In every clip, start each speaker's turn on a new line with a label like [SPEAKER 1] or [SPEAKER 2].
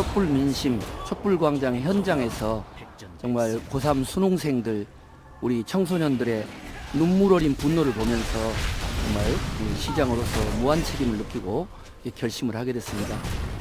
[SPEAKER 1] 촛불 민심, 촛불 광장 현장에서 정말 고3 수능생들, 우리 청소년들의 눈물 어린 분노를 보면서 정말 이 시장으로서 무한 책임을 느끼고 결심을 하게 됐습니다.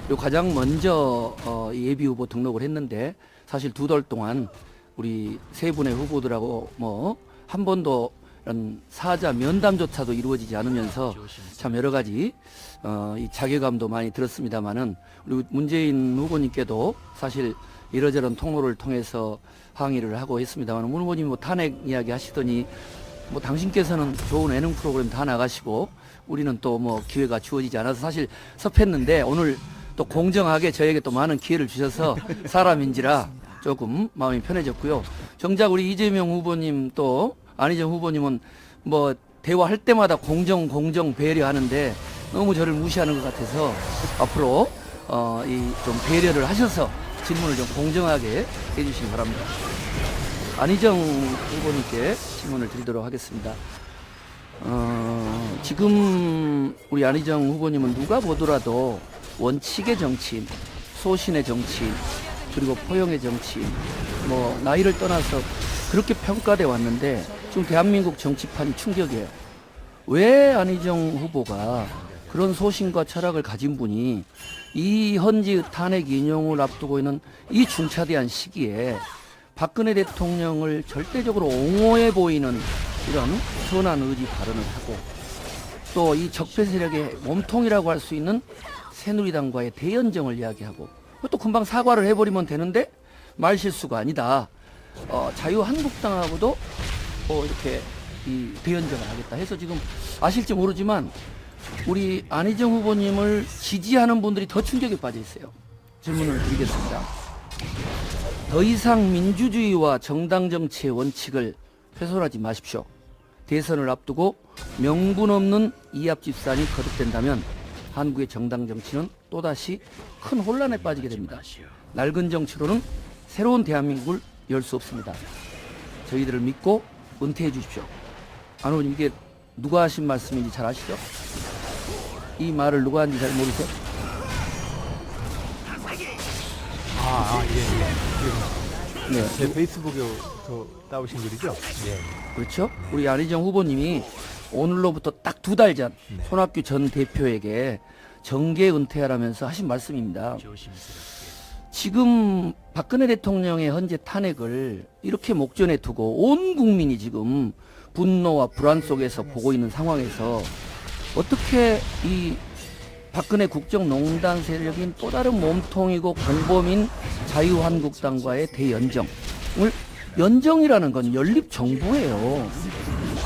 [SPEAKER 1] 그리고 가장 먼저 예비 후보 등록을 했는데 사실 2달 동안 우리 세 분의 후보들하고 한 번도 이런 사자 면담조차도 이루어지지 않으면서 참 여러 가지 이 자괴감도 많이 들었습니다만은 우리 문재인 후보님께도 사실 이러저런 통로를 통해서 항의를 하고 했습니다만 문 후보님이 탄핵 이야기 하시더니 당신께서는 좋은 예능 프로그램 다 나가시고 우리는 또 기회가 주어지지 않아서 사실 섭했는데 오늘 또 공정하게 저에게 또 많은 기회를 주셔서 사람인지라 조금 마음이 편해졌고요. 정작 우리 이재명 후보님 또 안희정 후보님은 대화할 때마다 공정 배려하는데 너무 저를 무시하는 것 같아서 앞으로 좀 배려를 하셔서 질문을 좀 공정하게 해주시기 바랍니다. 안희정 후보님께 질문을 드리도록 하겠습니다. 지금 우리 안희정 후보님은 누가 보더라도 원칙의 정치인, 소신의 정치인, 그리고 포용의 정치인, 나이를 떠나서 그렇게 평가돼 왔는데 지금 대한민국 정치판이 충격이에요. 왜 안희정 후보가 그런 소신과 철학을 가진 분이 이 헌지 탄핵 인용을 앞두고 있는 이 중차대한 시기에 박근혜 대통령을 절대적으로 옹호해 보이는 이런 선한 의지 발언을 하고 또 이 적폐 세력의 몸통이라고 할 수 있는 새누리당과의 대연정을 이야기하고 또 금방 사과를 해버리면 되는데 말실수가 아니다. 자유한국당하고도 이렇게 이 대연정을 하겠다 해서 지금 아실지 모르지만 우리 안희정 후보님을 지지하는 분들이 더 충격에 빠져 있어요. 질문을 드리겠습니다. 더 이상 민주주의와 정당 정치의 원칙을 훼손하지 마십시오. 대선을 앞두고 명분 없는 이합집산이 거듭된다면 한국의 정당 정치는 또다시 큰 혼란에 빠지게 됩니다. 낡은 정치로는 새로운 대한민국을 열 수 없습니다. 저희들을 믿고 은퇴해 주십시오. 안 의원님, 이게 누가 하신 말씀인지 잘 아시죠? 이 말을 누가 한지 잘 모르세요?
[SPEAKER 2] 예.
[SPEAKER 1] 네.
[SPEAKER 2] 제 페이스북에 따오신 글이죠? 예.
[SPEAKER 1] 그렇죠? 우리 안희정 후보님이 오늘로부터 딱 2달 전 손학규 전 대표에게 정계 은퇴하라면서 하신 말씀입니다. 지금 박근혜 대통령의 헌재 탄핵을 이렇게 목전에 두고 온 국민이 지금 분노와 불안 속에서 보고 있는 상황에서 어떻게 이 박근혜 국정농단 세력인 또 다른 몸통이고 공범인 자유한국당과의 대연정을, 연정이라는 건 연립정부예요.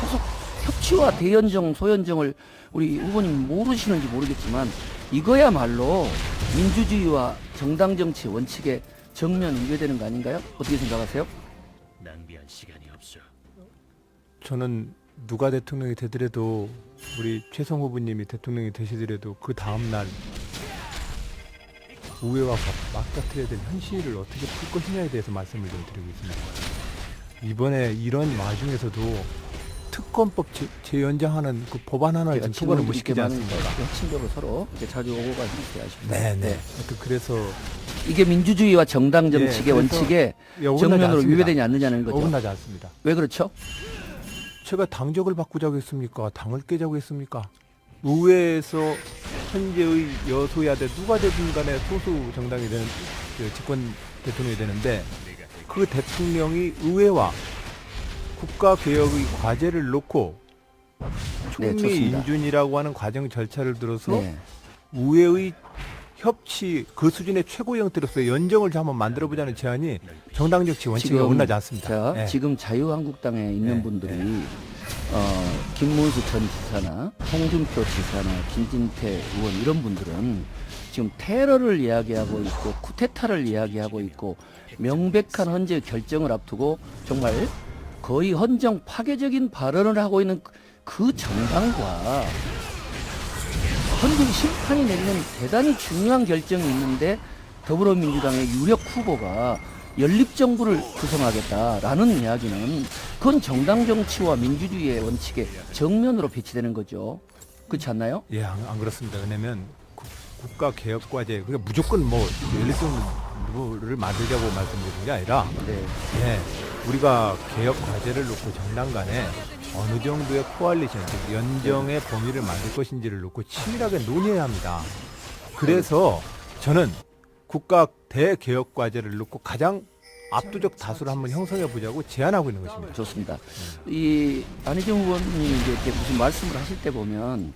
[SPEAKER 1] 계속 협치와 대연정, 소연정을 우리 후보님 모르시는지 모르겠지만 이거야말로 민주주의와 정당정치 원칙에 정면 위배되는 거 아닌가요? 어떻게 생각하세요?
[SPEAKER 3] 낭비할 시간이 없어.
[SPEAKER 2] 저는 누가 대통령이 되더라도 우리 최성 후보님이 대통령이 되시더라도 그 다음날 우회와 맞닥뜨려야 될 현실을 어떻게 풀 것이냐에 대해서 말씀을 좀 드리고 있습니다. 이번에 이런 와중에서도 특검법 재연장하는 그 법안 하나를 지금 통과를 못 시키지 않습니까?
[SPEAKER 1] 친교로 서로 이렇게 자주 오고 가는 게 아쉽습니다.
[SPEAKER 2] 네네. 그래서
[SPEAKER 1] 이게 민주주의와 정당 정치의 원칙에 정면으로 위배되지 않느냐는 거죠.
[SPEAKER 2] 어긋나지 않습니다.
[SPEAKER 1] 왜 그렇죠?
[SPEAKER 2] 제가 당적을 바꾸자고 했습니까? 당을 깨자고 했습니까? 의회에서 현재의 여소야대 누가 되든 간에 소수 정당이 되는 집권 대통령이 되는데 그 대통령이 의회와 국가개혁의 과제를 놓고 총리 인준이라고 하는 과정 절차를 들어서 의회의 협치 그 수준의 최고 형태로서 연정을 한번 만들어보자는 제안이 정당정치 원칙에 어긋나지 않습니다.
[SPEAKER 1] 지금 자유한국당에 있는 분들이 김문수 전 지사나 홍준표 지사나 김진태 의원 이런 분들은 지금 테러를 이야기하고 있고 쿠데타를 이야기하고 있고 명백한 헌재 결정을 앞두고 정말 거의 헌정 파괴적인 발언을 하고 있는 그 정당과 헌정 심판이 내리는 대단히 중요한 결정이 있는데 더불어민주당의 유력 후보가 연립정부를 구성하겠다라는 이야기는 그건 정당 정치와 민주주의의 원칙에 정면으로 배치되는 거죠. 그렇지 않나요?
[SPEAKER 2] 예, 안 그렇습니다. 왜냐하면 국가개혁과제 그러니까 무조건 뭐 연립정부를 만들자고 말씀드리는 게 아니라
[SPEAKER 1] 네.
[SPEAKER 2] 예, 우리가 개혁 과제를 놓고 정당 간에 어느 정도의 코알리션, 즉 연정의 범위를 만들 것인지를 놓고 치밀하게 논의해야 합니다. 그래서 저는 국가 대개혁 과제를 놓고 가장 압도적 다수를 한번 형성해 보자고 제안하고 있는 것입니다.
[SPEAKER 1] 좋습니다. 이 안희정 후보님이 이제 이렇게 무슨 말씀을 하실 때 보면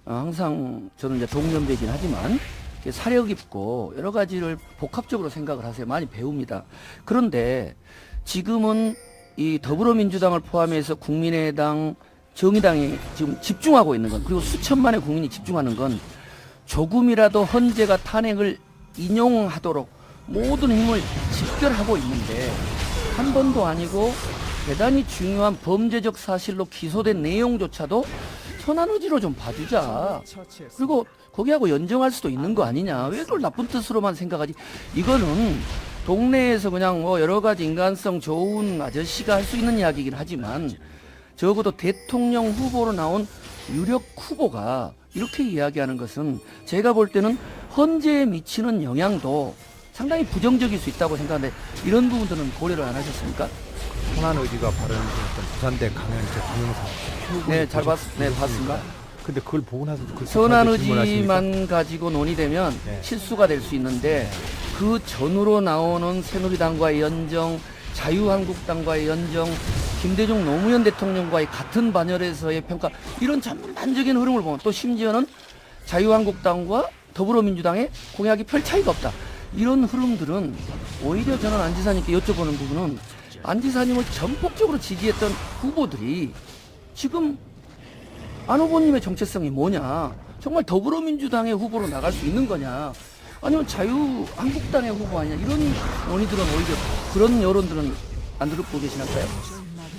[SPEAKER 1] 항상 저는 이제 동년배이긴 하지만 이렇게 사려 깊고 여러 가지를 복합적으로 생각을 하세요. 많이 배웁니다. 그런데 지금은 이 더불어민주당을 포함해서 국민의당, 정의당이 지금 집중하고 있는 건, 그리고 수천만의 국민이 집중하는 건 조금이라도 헌재가 탄핵을 인용하도록 모든 힘을 집결하고 있는데 한 번도 아니고 대단히 중요한 범죄적 사실로 기소된 내용조차도 선한 의지로 좀 봐주자. 그리고 거기하고 연정할 수도 있는 거 아니냐. 왜 그걸 나쁜 뜻으로만 생각하지? 이거는 동네에서 그냥 뭐 여러 가지 인간성 좋은 아저씨가 할 수 있는 이야기이긴 하지만 적어도 대통령 후보로 나온 유력 후보가 이렇게 이야기하는 것은 제가 볼 때는 헌재에 미치는 영향도 상당히 부정적일 수 있다고 생각하는데 이런 부분들은 고려를 안 하셨습니까?
[SPEAKER 2] 선한 의지가 발언했던 부산대 강연제 동영상.
[SPEAKER 1] 네, 네, 봤습니다.
[SPEAKER 2] 근데 그걸 보고 나서 그
[SPEAKER 1] 선한
[SPEAKER 2] 질문하십니까?
[SPEAKER 1] 의지만 가지고 논의되면
[SPEAKER 2] 네.
[SPEAKER 1] 실수가 될 수 있는데 그 전후로 나오는 새누리당과의 연정, 자유한국당과의 연정, 김대중 노무현 대통령과의 같은 반열에서의 평가, 이런 전반적인 흐름을 보면 또 심지어는 자유한국당과 더불어민주당의 공약이 별 차이가 없다. 이런 흐름들은 오히려 저는 안 지사님께 여쭤보는 부분은 안 지사님을 전폭적으로 지지했던 후보들이 지금 안 후보님의 정체성이 뭐냐, 정말 더불어민주당의 후보로 나갈 수 있는 거냐, 아니면 자유한국당의 후보 아니냐, 이런 논의들은 오히려 그런 여론들은 안 듣고 계시나요?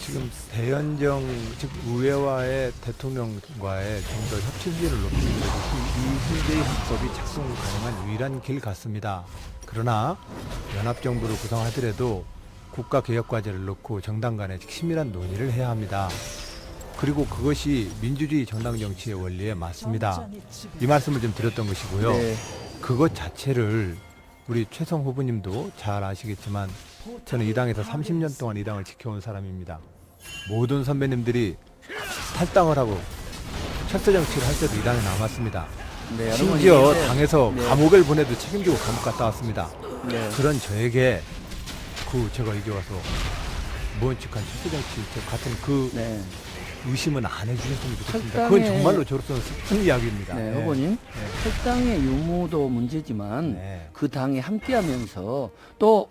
[SPEAKER 2] 지금 대연정, 즉 의회와의 대통령과의 좀 더 협치 수준을 높이는 것이 이 현재의 헌법이 작동 가능한 유일한 길 같습니다. 그러나 연합정부를 구성하더라도 국가개혁과제를 놓고 정당 간에 치밀한 논의를 해야 합니다. 그리고 그것이 민주주의 정당 정치의 원리에 맞습니다. 이 말씀을 좀 드렸던 것이고요.
[SPEAKER 1] 네.
[SPEAKER 2] 그것 자체를 우리 최성 후보님도 잘 아시겠지만 저는 이 당에서 30년 동안 이 당을 지켜온 사람입니다. 모든 선배님들이 탈당을 하고 철새 정치를 할 때도 이 당에 남았습니다.
[SPEAKER 1] 네,
[SPEAKER 2] 심지어
[SPEAKER 1] 여러분,
[SPEAKER 2] 당에서
[SPEAKER 1] 네.
[SPEAKER 2] 감옥을 보내도 책임지고 감옥 갔다 왔습니다.
[SPEAKER 1] 네.
[SPEAKER 2] 그런 저에게 제가 이제 와서 무언측한 철새 정치 같은 그
[SPEAKER 1] 네.
[SPEAKER 2] 의심은 안 해주셨으면 좋겠습니다.
[SPEAKER 1] 탈당의-
[SPEAKER 2] 그건 정말로 저로서는 슬픈 이야기입니다.
[SPEAKER 1] 네,
[SPEAKER 2] 네.
[SPEAKER 1] 후보님.
[SPEAKER 2] 네.
[SPEAKER 1] 탈당의 유무도 문제지만
[SPEAKER 2] 네.
[SPEAKER 1] 그 당에 함께하면서 또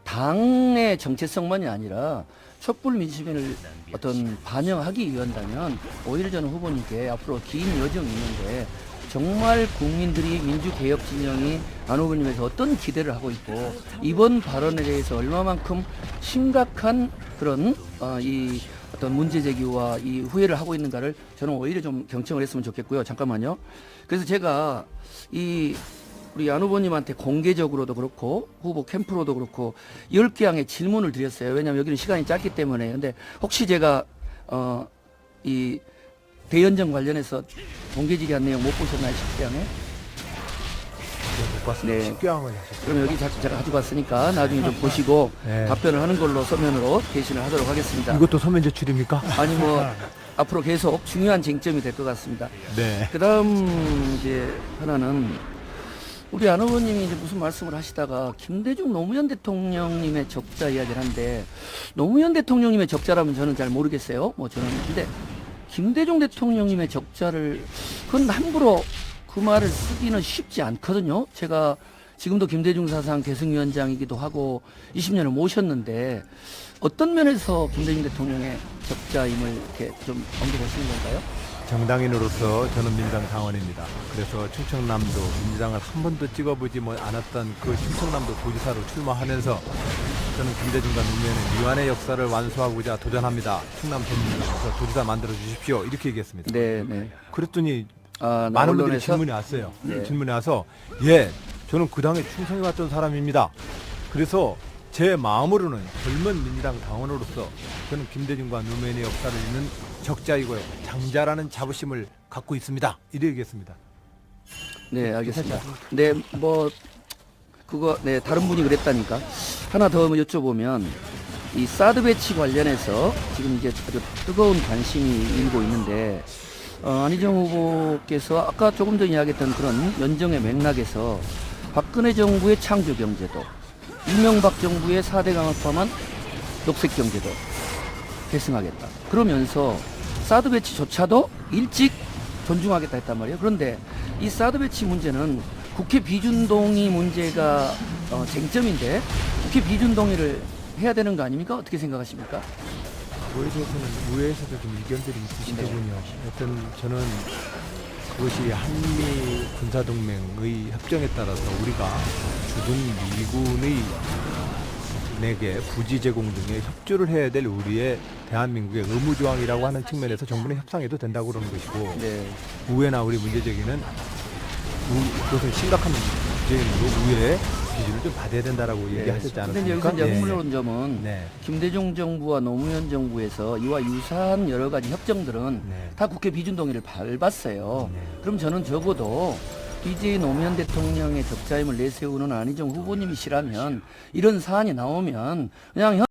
[SPEAKER 1] 당의 정체성만이 아니라 촛불 민심을 어떤 반영하기 위한다면 오히려 저는 후보님께 앞으로 긴 여정이 있는데 정말 국민들이 민주개혁 진영이 안 후보님에서 어떤 기대를 하고 있고 이번 발언에 대해서 얼마만큼 심각한 그런 이 어떤 문제 제기와 이 후회를 하고 있는가를 저는 오히려 좀 경청을 했으면 좋겠고요. 잠깐만요. 그래서 제가 우리 안 후보님한테 공개적으로도 그렇고 후보 캠프로도 그렇고 10개항의 질문을 드렸어요. 왜냐하면 여기는 시간이 짧기 때문에. 근데 혹시 제가 이 대연정 관련해서 공개 질의한 내용 못 보셨나요? 10개항에?
[SPEAKER 2] 못 봤습니다.
[SPEAKER 1] 네.
[SPEAKER 2] 식교항을 하셨어요.
[SPEAKER 1] 그럼 여기 제가 가지고 왔으니까 나중에 좀 보시고
[SPEAKER 2] 네.
[SPEAKER 1] 답변을 하는 걸로 서면으로 게시를 하도록 하겠습니다.
[SPEAKER 2] 이것도 서면 제출입니까?
[SPEAKER 1] 아니 뭐 앞으로 계속 중요한 쟁점이 될 것 같습니다.
[SPEAKER 2] 네.
[SPEAKER 1] 그다음 이제 하나는 우리 안 후보님이 이제 무슨 말씀을 하시다가 김대중 노무현 대통령님의 적자 이야기를 하는데 노무현 대통령님의 적자라면 저는 잘 모르겠어요. 뭐 저는 근데 김대중 대통령님의 적자를 그건 함부로 그 말을 쓰기는 쉽지 않거든요. 제가 지금도 김대중 사상 계승위원장이기도 하고 20년을 모셨는데 어떤 면에서 김대중 대통령의 적자임을 이렇게 좀 언급하시는 건가요?
[SPEAKER 2] 정당인으로서 저는 민주당 당원입니다. 그래서 충청남도 민주당을 한 번도 찍어보지 않았던 그 충청남도 도지사로 출마하면서 저는 김대중과 노무현의 미완의 역사를 완수하고자 도전합니다. 충남 도민에서 도지사 만들어 주십시오. 이렇게 얘기했습니다.
[SPEAKER 1] 네, 네.
[SPEAKER 2] 그랬더니
[SPEAKER 1] 나
[SPEAKER 2] 많은 분들이
[SPEAKER 1] 언론에서?
[SPEAKER 2] 질문이 왔어요.
[SPEAKER 1] 네.
[SPEAKER 2] 질문이 와서 예, 저는 그 당에 충성해왔던 사람입니다. 그래서 제 마음으로는 젊은 민주당 당원으로서 저는 김대중과 노무현의 역사를 잇는 적자이고요. 장자라는 자부심을 갖고 있습니다. 이래 얘기했습니다.
[SPEAKER 1] 네, 알겠습니다. 네, 뭐 그거 네 다른 분이 그랬다니까 하나 더 여쭤보면 이 사드 배치 관련해서 지금 이제 아주 뜨거운 관심이 일고 있는데 안희정 후보께서 아까 조금 전에 이야기했던 그런 연정의 맥락에서 박근혜 정부의 창조 경제도 이명박 정부의 4대 강을 포함한 녹색 경제도 계승하겠다. 그러면서 사드 배치조차도 일찍 존중하겠다 했단 말이에요. 그런데 이 사드 배치 문제는 국회 비준동의 문제가 쟁점인데 국회 비준동의를 해야 되는 거 아닙니까? 어떻게 생각하십니까?
[SPEAKER 2] 그거에 대해서는 의회에서도 좀 이견들이 있으시더군요. 여튼 저는 그것이 한미 군사동맹의 협정에 따라서 우리가 주둔 미군의 내게 부지 제공 등의 협조를 해야 될 우리의 대한민국의 의무조항이라고 하는 측면에서 정부는 협상해도 된다고 그러는 것이고
[SPEAKER 1] 네.
[SPEAKER 2] 우회나 우리 문제제기는 그것은 심각한 문제이므로 우회의 기준을 좀 받아야 된다라고 얘기하셨지
[SPEAKER 1] 근데 이제
[SPEAKER 2] 않았습니까?
[SPEAKER 1] 여기서 이제 흥미로운 점은
[SPEAKER 2] 네.
[SPEAKER 1] 김대중 정부와 노무현 정부에서 이와 유사한 여러 가지 협정들은
[SPEAKER 2] 네.
[SPEAKER 1] 다 국회 비준동의를 밟았어요.
[SPEAKER 2] 네.
[SPEAKER 1] 그럼 저는 적어도 DJ 노무현 대통령의 적자임을 내세우는 안희정 후보님이시라면 이런 사안이 나오면 그냥